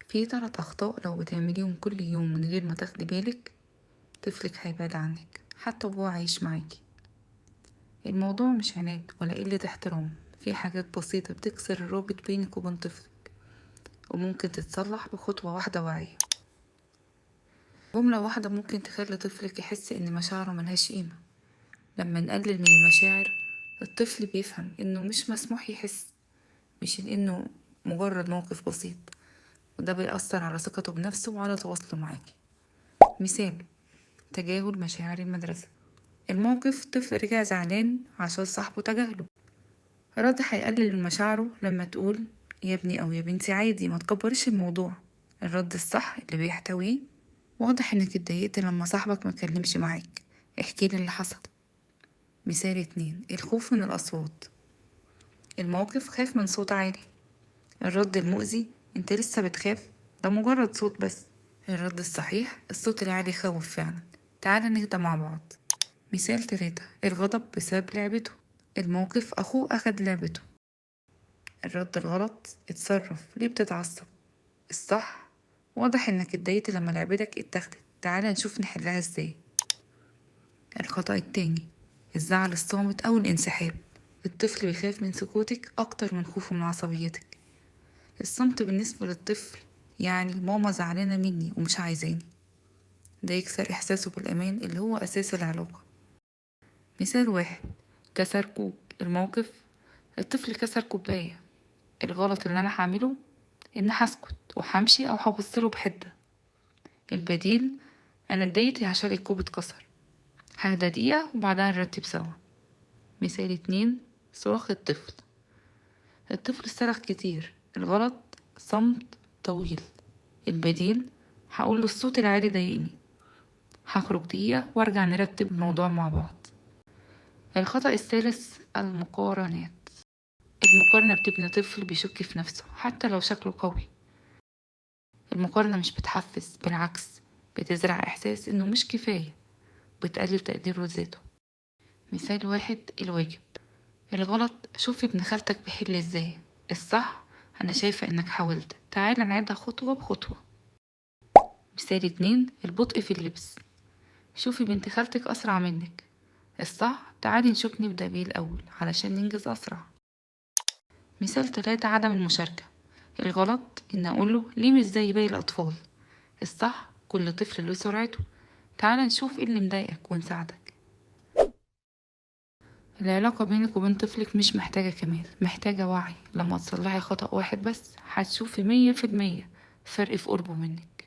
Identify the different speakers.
Speaker 1: في 3 أخطاء لو بتعمليهم كل يوم من غير ما تاخدي بالك طفلك هيبعد عنك حتى وهو عايش معاكي. الموضوع مش عناد ولا قلة احترام، في حاجات بسيطة بتكسر الرابط بينك وبين طفلك وممكن تتصلح بخطوة واحدة واعية. جملة واحدة ممكن تخلي طفلك يحس إن مشاعره ملهاش قيمة. لما نقلل من المشاعر الطفل بيفهم إنه مش مسموح يحس، مش إنه مجرد موقف بسيط، وده بيأثر على ثقته بنفسه وعلى تواصله معاكي. مثال: تجاهل مشاعر المدرسة. الموقف: طفل رجع زعلان عشان صاحبه تجاهله. رد: هيقلل من مشاعره لما تقول يا ابني أو يا بنتي عادي، ما تكبرش الموضوع. الرد الصح اللي بيحتويه: واضح انك اتضايقت لما صاحبك مكلمش معاك، احكيلي اللي حصل. مثال 2: الخوف من الأصوات. الموقف: خاف من صوت عالي. الرد المؤذي: انت لسه بتخاف؟ ده مجرد صوت بس. الرد الصحيح: الصوت العالي يخوف فعلا، تعالى نهدى مع بعض. مثال 3: الغضب بسبب لعبته. الموقف: أخوه أخد لعبته. الرد الغلط: اتصرف، ليه بتتعصب؟ الصح: واضح انك اتضايقت لما لعبتك اتاخدت، تعالى نشوف نحلها ازاي. الخطأ التاني: الزعل الصامت أو الانسحاب. الطفل بيخاف من سكوتك أكتر من خوفه من عصبيتك. الصمت بالنسبة للطفل يعني ماما زعلانة مني ومش عايزاني، ده يكسر إحساسه بالأمان اللي هو أساس العلاقة. مثال 1: كسر كوب. الموقف: الطفل كسر كوباية. الغلط اللي أنا هعمله إن هسكت وهمشي أو هبصله بحدة. البديل: أنا اتضايقت عشان الكوب اتكسر، ههدى دقيقة وبعدها نرتب سوا. مثال 2: صراخ الطفل. الطفل صرخ كتير. الغلط: صمت طويل. البديل: هقوله الصوت العالي ضايقني، هخرج دقيقة وارجع نرتب الموضوع مع بعض. الخطأ الثالث: المقارنات. المقارنة بتبني طفل بيشك في نفسه حتى لو شكله قوي. المقارنة مش بتحفز، بالعكس بتزرع إحساس إنه مش كفاية، بتقلل تقديره لذاته. مثال 1: الواجب. الغلط: شوف ابن خالتك بيحل ازاي. الصح: أنا شايفة إنك حاولت، تعالى نعيدها خطوة بخطوة. مثال 2: البطء في اللبس. شوفي بنت خالتك أسرع منك. الصح: تعالي نشوف نبدأ بيه الأول علشان ننجز أسرع. مثال 3: عدم المشاركة. الغلط إن أقوله ليه مش زي باقي الأطفال. الصح: كل طفل له سرعته، تعالى نشوف ايه اللي مضايقك ونساعدك. العلاقة بينك وبين طفلك مش محتاجة كمال، محتاجة وعي. لما تصلحي خطأ واحد بس هتشوفي 100% فرق في قربه منك.